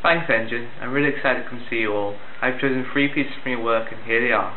Thanks, Engine. I'm really excited to come see you all. I've chosen 3 pieces from your work, and here they are.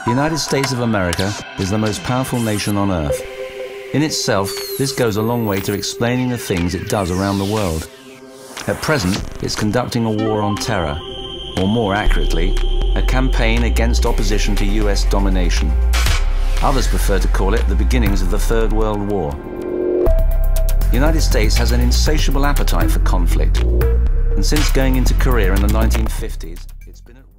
The United States of America is the most powerful nation on Earth. In itself, this goes a long way to explaining the things it does around the world. At present, it's conducting a war on terror, or more accurately, a campaign against opposition to US domination. Others prefer to call it the beginnings of the Third World War. The United States has an insatiable appetite for conflict, and since going into Korea in the 1950s, it's been at war.